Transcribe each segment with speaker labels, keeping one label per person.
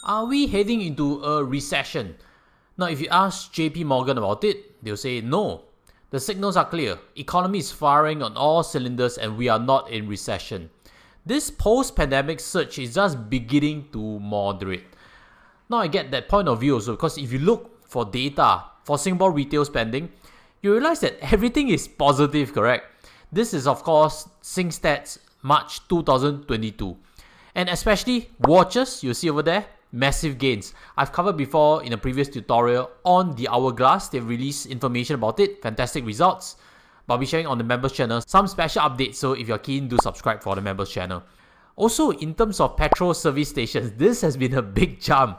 Speaker 1: Are we heading into a recession? Now, if you ask JPMorgan about it, they'll say no. The signals are clear. Economy is firing on all cylinders and we are not in recession. This post-pandemic surge is just beginning to moderate. Now, I get that point of view also because if you look for data for Singapore retail spending, you realize that everything is positive, correct? This is, of course, SingStats March 2022. And especially watches, you see over there, massive gains. I've covered before in a previous tutorial on the hourglass. They've released information about it, fantastic results. But I'll be sharing on the members channel some special updates, so if you're keen, do subscribe for the members channel. Also, in terms of petrol service stations, this has been a big jump.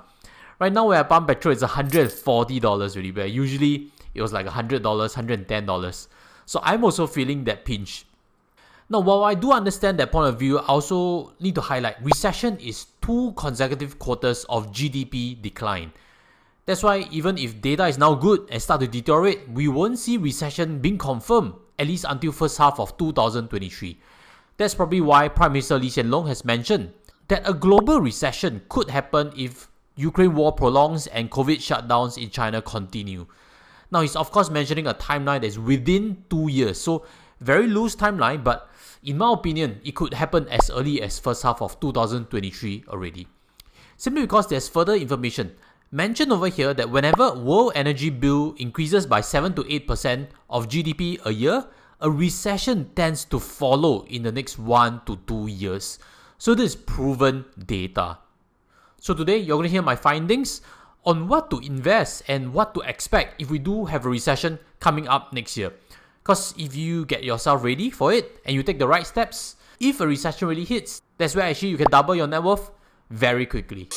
Speaker 1: Right now, where I pump petrol, it's $140 really, where usually it was like $100, $110. So I'm also feeling that pinch. Now, while I do understand that point of view, I also need to highlight recession is 2 consecutive quarters of GDP decline. That's why even if data is now good and start to deteriorate, we won't see recession being confirmed, at least until first half of 2023. That's probably why Prime Minister Loong has mentioned that a global recession could happen if Ukraine war prolongs and COVID shutdowns in China continue. Now, he's of course mentioning a timeline that's within 2 years, so very loose timeline, but in my opinion, it could happen as early as first half of 2023 already. Simply because there's further information mentioned over here that whenever world energy bill increases by 7 to 8% of GDP a year, a recession tends to follow in the next 1 to 2 years. So this is proven data. So today, you're going to hear my findings on what to invest and what to expect if we do have a recession coming up next year. Because if you get yourself ready for it and you take the right steps, if a recession really hits, that's where actually you can double your net worth very quickly.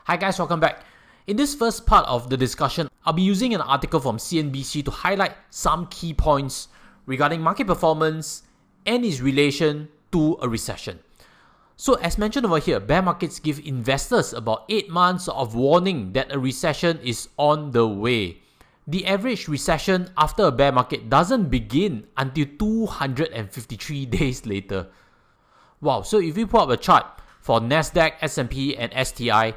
Speaker 1: Hi guys, welcome back. In this first part of the discussion, I'll be using an article from CNBC to highlight some key points regarding market performance and its relation to a recession. So as mentioned over here, bear markets give investors about 8 months of warning that a recession is on the way. The average recession after a bear market doesn't begin until 253 days later. Wow, so if we pull up a chart for NASDAQ, S&P and STI,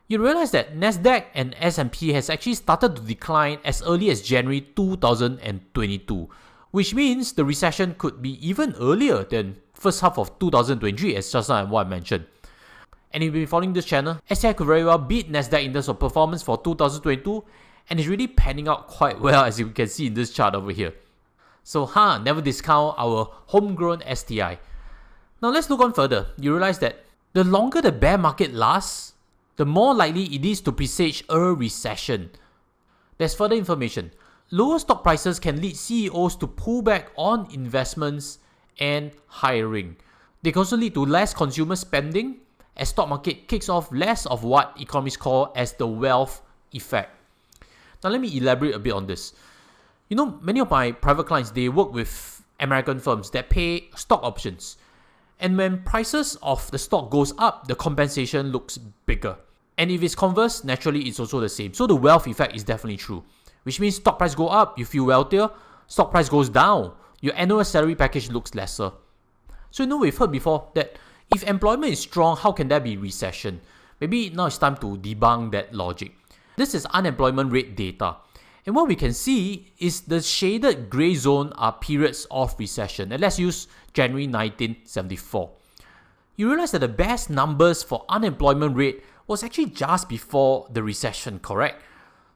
Speaker 1: you realize that NASDAQ and S&P has actually started to decline as early as January 2022, which means the recession could be even earlier than first half of 2023 as just now what I mentioned. And if you've been following this channel, STI could very well beat NASDAQ in terms of performance for 2022 and is really panning out quite well as you can see in this chart over here. So never discount our homegrown STI. Now let's look on further. You realize that the longer the bear market lasts, the more likely it is to presage a recession. There's further information. Lower stock prices can lead CEOs to pull back on investments and hiring. They can also lead to less consumer spending as stock market kicks off less of what economists call as the wealth effect. Now let me elaborate a bit on this. You know, many of my private clients, they work with American firms that pay stock options. And when prices of the stock goes up, the compensation looks bigger. And if it's converse, naturally it's also the same. So the wealth effect is definitely true. Which means stock price go up, you feel wealthier. Stock price goes down, your annual salary package looks lesser. So we've heard before that if employment is strong, how can there be recession? Maybe now it's time to debunk that logic. This is unemployment rate data. And what we can see is the shaded grey zone are periods of recession. And let's use January 1974. You realize that the best numbers for unemployment rate was actually just before the recession, correct?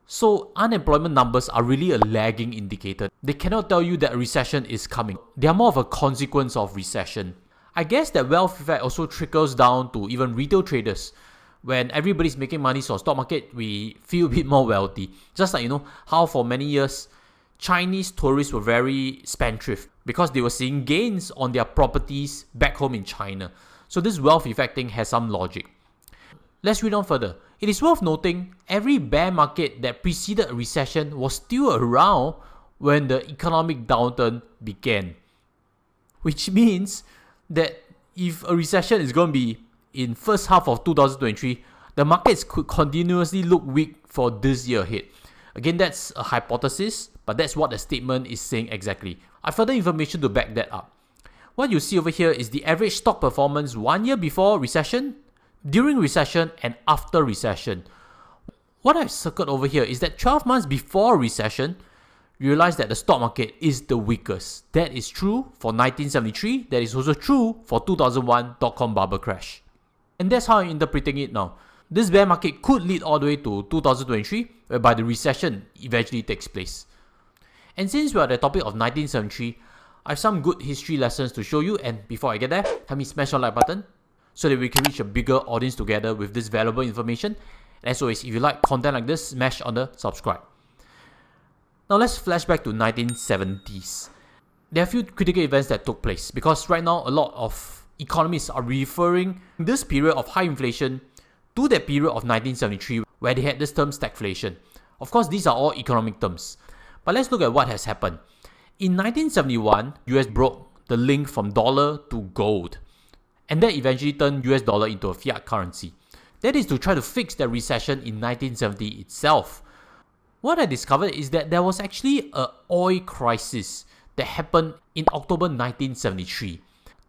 Speaker 1: So unemployment numbers are really a lagging indicator. They cannot tell you that a recession is coming. They are more of a consequence of recession. I guess that wealth effect also trickles down to even retail traders. When everybody's making money from stock market, we feel a bit more wealthy. Just like how for many years, Chinese tourists were very spendthrift because they were seeing gains on their properties back home in China. So this wealth effect thing has some logic. Let's read on further. It is worth noting, every bear market that preceded a recession was still around when the economic downturn began. Which means that if a recession is going to be in first half of 2023, the markets could continuously look weak for this year ahead. Again, that's a hypothesis, but that's what the statement is saying exactly. I have further information to back that up. What you see over here is the average stock performance 1 year before recession, during recession, and after recession. What I've circled over here is that 12 months before recession, you realize that the stock market is the weakest. That is true for 1973. That is also true for 2001 dot-com bubble crash. And that's how I'm interpreting it now. This bear market could lead all the way to 2023, whereby the recession eventually takes place. And since we're at the topic of 1973, I have some good history lessons to show you, and before I get there, help me smash the like button so that we can reach a bigger audience together with this valuable information. And as always, if you like content like this, smash on the subscribe. Now let's flash back to 1970s. There are a few critical events that took place because right now a lot of economists are referring this period of high inflation to that period of 1973 where they had this term stagflation. Of course, these are all economic terms. But let's look at what has happened. In 1971, US broke the link from dollar to gold. And that eventually turned US dollar into a fiat currency. That is to try to fix the recession in 1970 itself. What I discovered is that there was actually an oil crisis that happened in October 1973.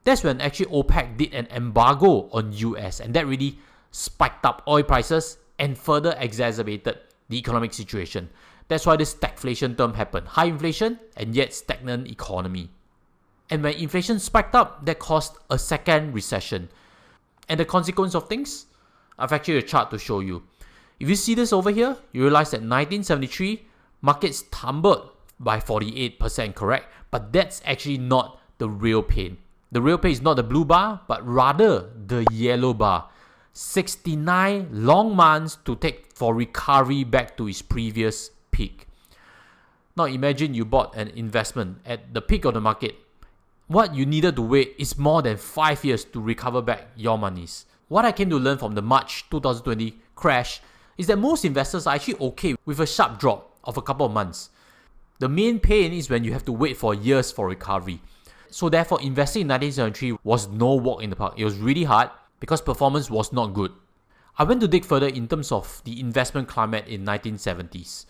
Speaker 1: That's when actually OPEC did an embargo on US, and that really spiked up oil prices and further exacerbated the economic situation. That's why this stagflation term happened. High inflation and yet stagnant economy. And when inflation spiked up, that caused a second recession. And the consequence of things? I've actually a chart to show you. If you see this over here, you realize that 1973, markets tumbled by 48%, correct? But that's actually not the real pain. The real pain is not the blue bar, but rather the yellow bar. 69 long months to take for recovery back to its previous peak. Now imagine you bought an investment at the peak of the market. What you needed to wait is more than 5 years to recover back your monies. What I came to learn from the March 2020 crash is that most investors are actually okay with a sharp drop of a couple of months. The main pain is when you have to wait for years for recovery. So therefore, investing in 1973 was no walk in the park. It was really hard because performance was not good. I went to dig further in terms of the investment climate in 1970s.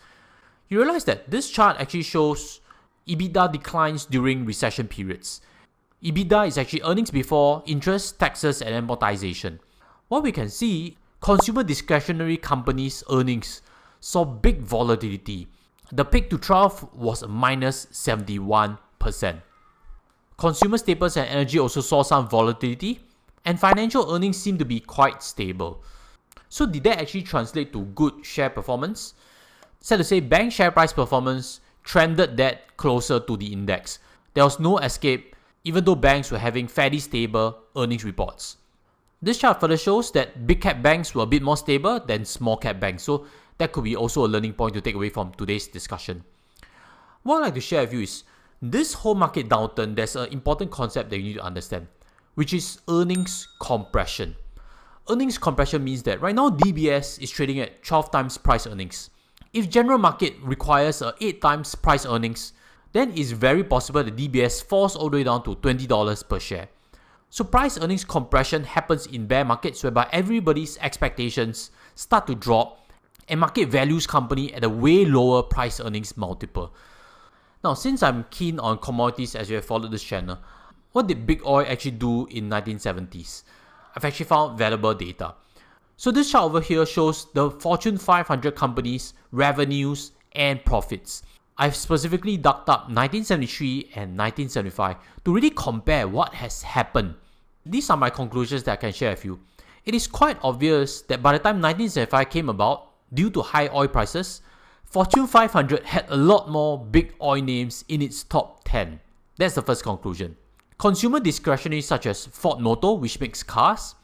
Speaker 1: You realize that this chart actually shows EBITA declines during recession periods. EBITA is actually earnings before interest, taxes, and amortization. What we can see, consumer discretionary companies' earnings saw big volatility. The peak to trough was a minus 71%. Consumer staples and energy also saw some volatility, and financial earnings seem to be quite stable. So did that actually translate to good share performance? Sad to say, bank share price performance trended that closer to the index. There was no escape, even though banks were having fairly stable earnings reports. This chart further shows that big cap banks were a bit more stable than small cap banks, so that could be also a learning point to take away from today's discussion. What I'd like to share with you is, this whole market downturn, there's an important concept that you need to understand, which is earnings compression. Earnings compression means that right now DBS is trading at 12 times price earnings. If general market requires 8 times price earnings, then it's very possible that DBS falls all the way down to $20 per share. So price earnings compression happens in bear markets whereby everybody's expectations start to drop and market values company at a way lower price earnings multiple. Now, since I'm keen on commodities as you have followed this channel, what did big oil actually do in 1970s? I've actually found valuable data. So this chart over here shows the Fortune 500 companies' revenues and profits. I've specifically dug up 1973 and 1975 to really compare what has happened. These are my conclusions that I can share with you. It is quite obvious that by the time 1975 came about, due to high oil prices, Fortune 500 had a lot more big oil names in its top 10. That's the first conclusion. Consumer discretionary such as Ford Motor, which makes cars,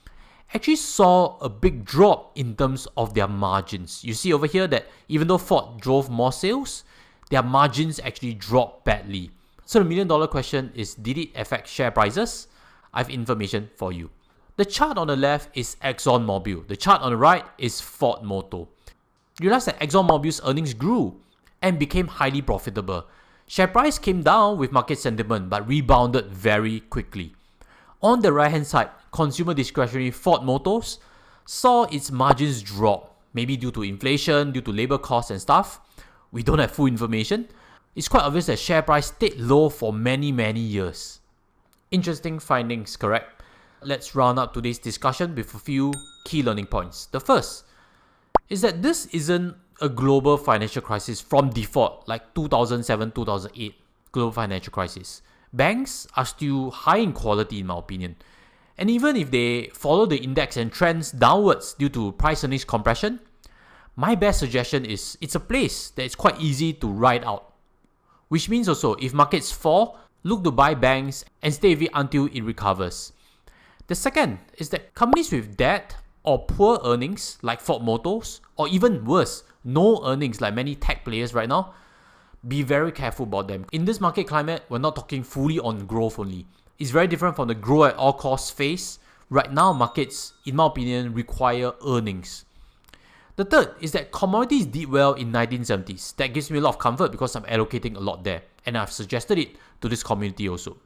Speaker 1: actually saw a big drop in terms of their margins. You see over here that even though Ford drove more sales, their margins actually dropped badly. So the million-dollar question is, did it affect share prices? I have information for you. The chart on the left is ExxonMobil. The chart on the right is Ford Motor. You realize that ExxonMobil's earnings grew and became highly profitable. Share price came down with market sentiment but rebounded very quickly. On the right hand side, consumer discretionary Ford Motors saw its margins drop, maybe due to inflation, due to labor costs and stuff. We don't have full information. it's quite obvious that share price stayed low for many years. Interesting findings, correct? Let's round up today's discussion with a few key learning points. The first is that this isn't a global financial crisis from default like 2007-2008 global financial crisis. Banks are still high in quality in my opinion. And even if they follow the index and trends downwards due to price earnings compression, my best suggestion is it's a place that is quite easy to ride out. Which means also, if markets fall, look to buy banks and stay with it until it recovers. The second is that companies with debt or poor earnings like Ford Motors, or even worse, no earnings like many tech players right now, be very careful about them. In this market climate, we're not talking fully on growth only. It's very different from the grow at all costs phase. Right now, markets, in my opinion, require earnings. The third is that commodities did well in 1970s. That gives me a lot of comfort because I'm allocating a lot there, and I've suggested it to this community also.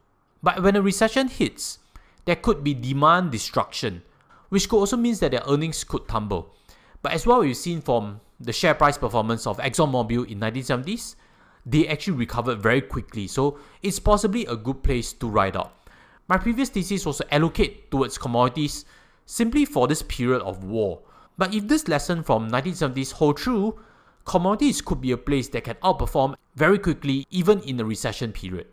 Speaker 1: But when a recession hits, there could be demand destruction, which could also mean that their earnings could tumble. But as well, we've seen from the share price performance of ExxonMobil in 1970s, they actually recovered very quickly, so it's possibly a good place to ride out. My previous thesis was to allocate towards commodities simply for this period of war. But if this lesson from 1970s hold true, commodities could be a place that can outperform very quickly even in a recession period.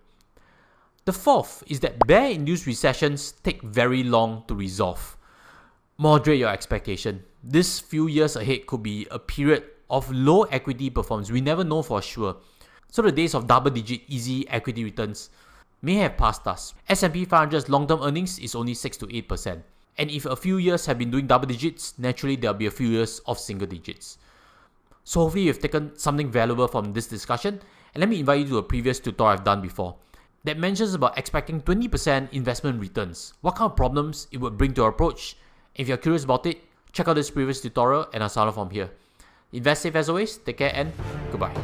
Speaker 1: The fourth is that bear-induced recessions take very long to resolve. Moderate your expectation. This few years ahead could be a period of low equity performance. We never know for sure. So the days of double-digit easy equity returns may have passed us. S&P 500's long-term earnings is only 6 to 8%. And if a few years have been doing double digits, naturally there'll be a few years of single digits. So hopefully you've taken something valuable from this discussion. And let me invite you to a previous tutorial I've done before that mentions about expecting 20% investment returns. What kind of problems it would bring to our approach. If you're curious about it, check out this previous tutorial and I'll sign off from here. Invest safe as always, take care and goodbye.